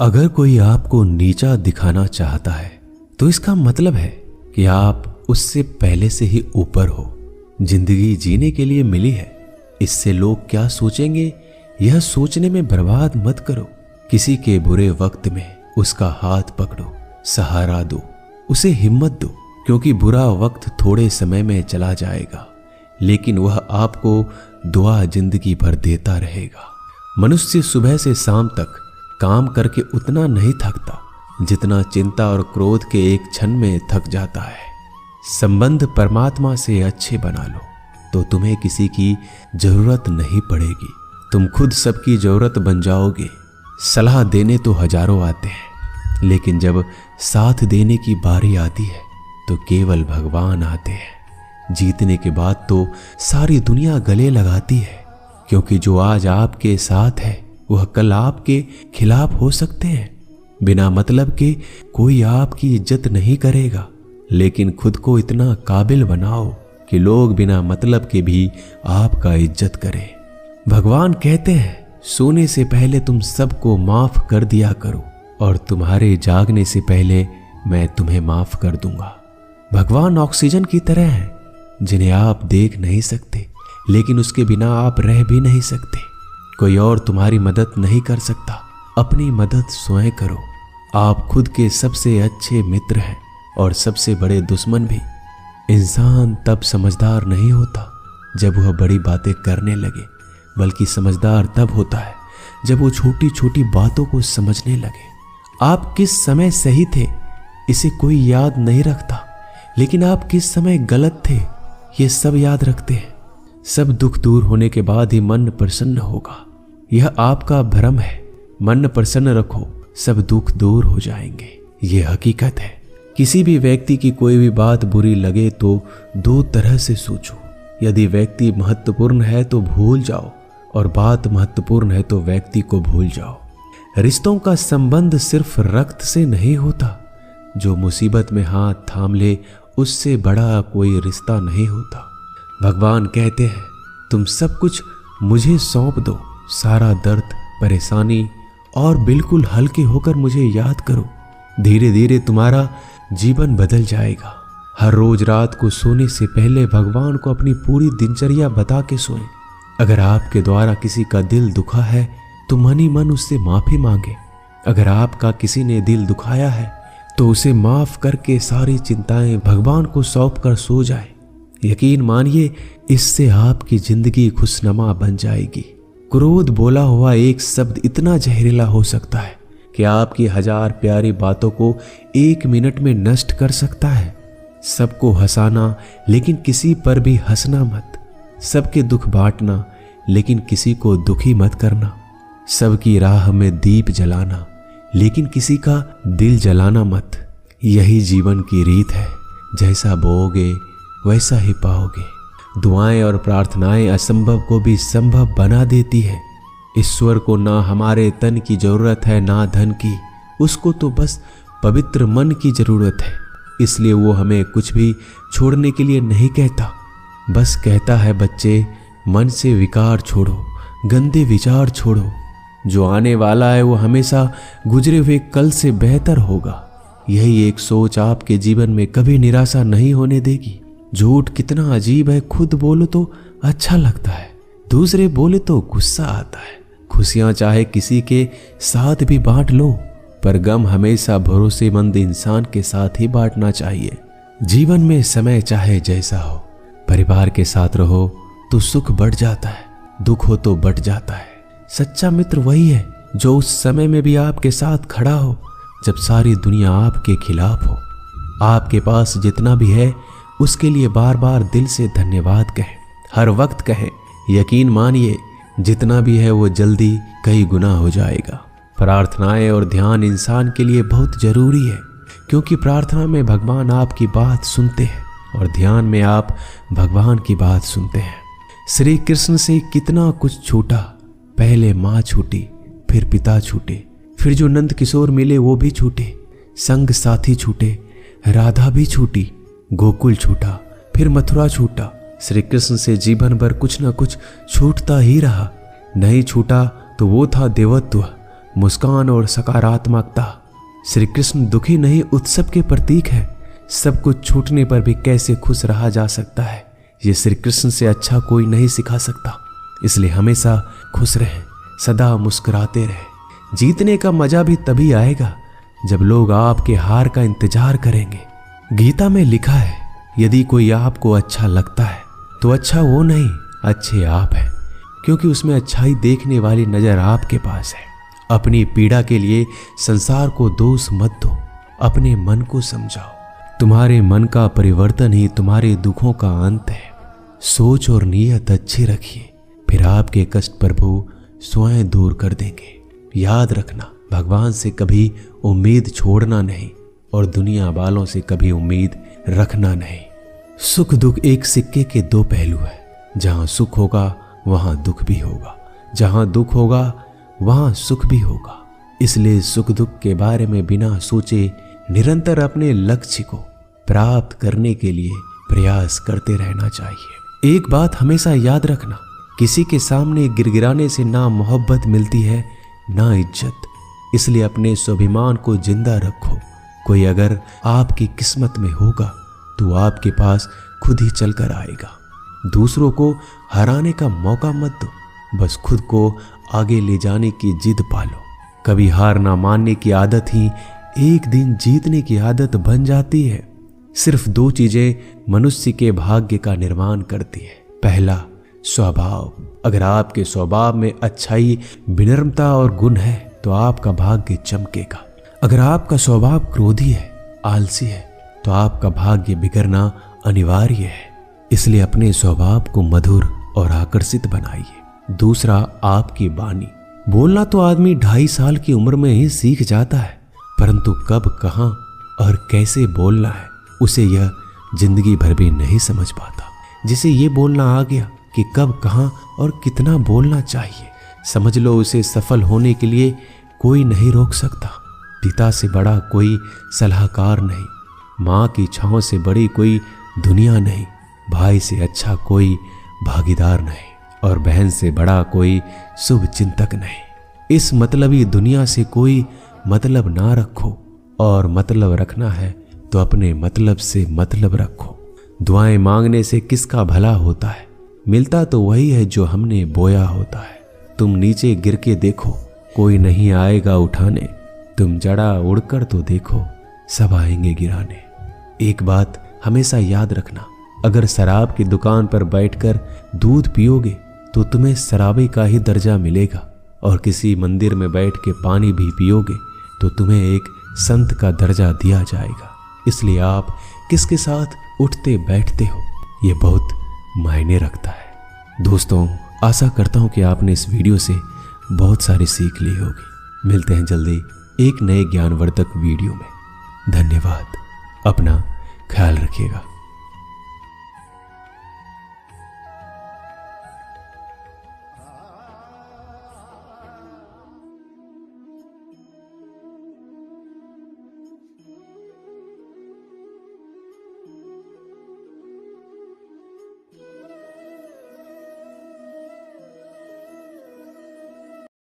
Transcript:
अगर कोई आपको नीचा दिखाना चाहता है तो इसका मतलब है कि आप उससे पहले से ही ऊपर हो। जिंदगी जीने के लिए मिली है, इससे लोग क्या सोचेंगे यह सोचने में बर्बाद मत करो। किसी के बुरे वक्त में उसका हाथ पकड़ो, सहारा दो, उसे हिम्मत दो, क्योंकि बुरा वक्त थोड़े समय में चला जाएगा लेकिन वह आपको दुआ जिंदगी भर देता रहेगा। मनुष्य सुबह से शाम तक काम करके उतना नहीं थकता जितना चिंता और क्रोध के एक क्षण में थक जाता है। संबंध परमात्मा से अच्छे बना लो तो तुम्हें किसी की जरूरत नहीं पड़ेगी, तुम खुद सबकी जरूरत बन जाओगे। सलाह देने तो हजारों आते हैं लेकिन जब साथ देने की बारी आती है तो केवल भगवान आते हैं। जीतने के बाद तो सारी दुनिया गले लगाती है, क्योंकि जो आज आपके साथ है वह कल आपके खिलाफ हो सकते हैं। बिना मतलब के कोई आपकी इज्जत नहीं करेगा, लेकिन खुद को इतना काबिल बनाओ कि लोग बिना मतलब के भी आपका इज्जत करें। भगवान कहते हैं सोने से पहले तुम सबको माफ कर दिया करो और तुम्हारे जागने से पहले मैं तुम्हें माफ कर दूंगा। भगवान ऑक्सीजन की तरह है जिन्हें आप देख नहीं सकते, लेकिन उसके बिना आप रह भी नहीं सकते। कोई और तुम्हारी मदद नहीं कर सकता, अपनी मदद स्वयं करो। आप खुद के सबसे अच्छे मित्र हैं और सबसे बड़े दुश्मन भी। इंसान तब समझदार नहीं होता जब वह बड़ी बातें करने लगे, बल्कि समझदार तब होता है जब वो छोटी छोटी बातों को समझने लगे। आप किस समय सही थे इसे कोई याद नहीं रखता, लेकिन आप किस समय गलत थे ये सब याद रखते हैं। सब दुख दूर होने के बाद ही मन प्रसन्न होगा, यह आपका भ्रम है। मन प्रसन्न रखो, सब दुख दूर हो जाएंगे, ये हकीकत है। किसी भी व्यक्ति की कोई भी बात बुरी लगे तो दो तरह से सोचो। यदि व्यक्ति महत्वपूर्ण है तो भूल जाओ, और बात महत्वपूर्ण है तो व्यक्ति को भूल जाओ। रिश्तों का संबंध सिर्फ रक्त से नहीं होता, जो मुसीबत में हाथ थाम ले उससे बड़ा कोई रिश्ता नहीं होता। भगवान कहते हैं तुम सब कुछ मुझे सौंप दो, सारा दर्द परेशानी, और बिल्कुल हल्के होकर मुझे याद करो। धीरे धीरे तुम्हारा जीवन बदल जाएगा। हर रोज रात को सोने से पहले भगवान को अपनी पूरी दिनचर्या बता के सोएं। अगर आपके द्वारा किसी का दिल दुखा है तो मन ही मन उससे माफी मांगे। अगर आपका किसी ने दिल दुखाया है तो उसे माफ करके सारी चिंताएं भगवान को सौंप कर सो जाए। यकीन मानिए इससे आपकी जिंदगी खुशनुमा बन जाएगी। क्रोध बोला हुआ एक शब्द इतना जहरीला हो सकता है कि आपकी 1000 प्यारी बातों को 1 मिनट में नष्ट कर सकता है। सबको हंसाना लेकिन किसी पर भी हंसना मत। सबके दुख बांटना लेकिन किसी को दुखी मत करना। सबकी राह में दीप जलाना लेकिन किसी का दिल जलाना मत। यही जीवन की रीत है, जैसा बोओगे वैसा ही पाओगे। दुआएं और प्रार्थनाएं असंभव को भी संभव बना देती है। ईश्वर को ना हमारे तन की जरूरत है ना धन की, उसको तो बस पवित्र मन की जरूरत है। इसलिए वो हमें कुछ भी छोड़ने के लिए नहीं कहता, बस कहता है बच्चे मन से विकार छोड़ो, गंदे विचार छोड़ो। जो आने वाला है वो हमेशा गुजरे हुए कल से बेहतर होगा। यही एक सोच आपके जीवन में कभी निराशा नहीं होने देगी। झूठ कितना अजीब है, खुद बोलो तो अच्छा लगता है, दूसरे बोले तो गुस्सा आता है। खुशियां चाहे किसी के साथ भी बांट लो, पर गम हमेशा भरोसेमंद इंसान के साथ ही बांटना चाहिए। जीवन में समय चाहे जैसा हो, परिवार के साथ रहो तो सुख बढ़ जाता है, दुख हो तो बढ़ जाता है। सच्चा मित्र वही है जो उस समय में भी आपके साथ खड़ा हो जब सारी दुनिया आपके खिलाफ हो। आपके पास जितना भी है उसके लिए बार बार दिल से धन्यवाद कहें, हर वक्त कहें। यकीन मानिए जितना भी है वो जल्दी कई गुना हो जाएगा। प्रार्थनाएं और ध्यान इंसान के लिए बहुत जरूरी है, क्योंकि प्रार्थना में भगवान आपकी बात सुनते हैं और ध्यान में आप भगवान की बात सुनते हैं। श्री कृष्ण से कितना कुछ छूटा, पहले माँ छूटी, फिर पिता छूटे, फिर जो नंद किशोर मिले वो भी छूटे, संग साथी छूटे, राधा भी छूटी, गोकुल छूटा, फिर मथुरा छूटा। श्री कृष्ण से जीवन भर कुछ न कुछ छूटता ही रहा। नहीं छूटा तो वो था देवत्व, मुस्कान और सकारात्मकता। श्री कृष्ण दुखी नहीं, उत्सव के प्रतीक है। सब कुछ छूटने पर भी कैसे खुश रहा जा सकता है, ये श्री कृष्ण से अच्छा कोई नहीं सिखा सकता। इसलिए हमेशा खुश रहें, सदा मुस्कुराते रहें। जीतने का मजा भी तभी आएगा जब लोग आपके हार का इंतजार करेंगे। गीता में लिखा है, यदि कोई आपको अच्छा लगता है तो अच्छा वो नहीं, अच्छे आप हैं, क्योंकि उसमें अच्छाई देखने वाली नजर आपके पास है। अपनी पीड़ा के लिए संसार को दोष मत दो, अपने मन को समझाओ। तुम्हारे मन का परिवर्तन ही तुम्हारे दुखों का अंत है। सोच और नीयत अच्छी रखिए, फिर आपके कष्ट प्रभु स्वयं दूर कर देंगे। याद रखना, भगवान से कभी उम्मीद छोड़ना नहीं और दुनिया वालों से कभी उम्मीद रखना नहीं। सुख दुख एक सिक्के के दो पहलू है। जहां सुख होगा वहां दुख भी होगा, जहां दुख होगा वहां सुख भी होगा। इसलिए सुख दुख के बारे में बिना सोचे निरंतर अपने लक्ष्य को प्राप्त करने के लिए प्रयास करते रहना चाहिए। एक बात हमेशा याद रखना, किसी के सामने गिड़गिड़ाने से ना मोहब्बत मिलती है ना इज्जत। इसलिए अपने स्वाभिमान को जिंदा रखो। कोई अगर आपकी किस्मत में होगा तो आपके पास खुद ही चलकर आएगा। दूसरों को हराने का मौका मत दो, बस खुद को आगे ले जाने की जिद पालो। कभी हार ना मानने की आदत ही एक दिन जीतने की आदत बन जाती है। सिर्फ दो चीजें मनुष्य के भाग्य का निर्माण करती है। पहला, स्वभाव। अगर आपके स्वभाव में अच्छाई, विनम्रता और गुण है तो आपका भाग्य चमकेगा। अगर आपका स्वभाव क्रोधी है, आलसी है, तो आपका भाग्य बिगड़ना अनिवार्य है। इसलिए अपने स्वभाव को मधुर और आकर्षित बनाइए। दूसरा, आपकी वाणी। बोलना तो आदमी 2.5 साल की उम्र में ही सीख जाता है, परंतु कब, कहां और कैसे बोलना है उसे यह जिंदगी भर भी नहीं समझ पाता। जिसे ये बोलना आ गया कि कब, कहां और कितना बोलना चाहिए, समझ लो उसे सफल होने के लिए कोई नहीं रोक सकता। पिता से बड़ा कोई सलाहकार नहीं, माँ की छांव से बड़ी कोई दुनिया नहीं, भाई से अच्छा कोई भागीदार नहीं और बहन से बड़ा कोई शुभ चिंतक नहीं। इस मतलबी दुनिया से कोई मतलब ना रखो, और मतलब रखना है तो अपने मतलब से मतलब रखो। दुआएं मांगने से किसका भला होता है, मिलता तो वही है जो हमने बोया होता है। तुम नीचे गिर के देखो, कोई नहीं आएगा उठाने। तुम जड़ा उड़कर तो देखो, सब आएंगे गिराने। एक बात हमेशा याद रखना, अगर शराब की दुकान पर बैठकर दूध पियोगे तो तुम्हें शराबी का ही दर्जा मिलेगा, और किसी मंदिर में बैठ के पानी भी पियोगे तो तुम्हें एक संत का दर्जा दिया जाएगा। इसलिए आप किसके साथ उठते बैठते हो ये बहुत मायने रखता है। दोस्तों, आशा करता हूं कि आपने इस वीडियो से बहुत सारी सीख ली होगी। मिलते हैं जल्दी एक नए ज्ञानवर्धक वीडियो में। धन्यवाद। अपना ख्याल रखिएगा।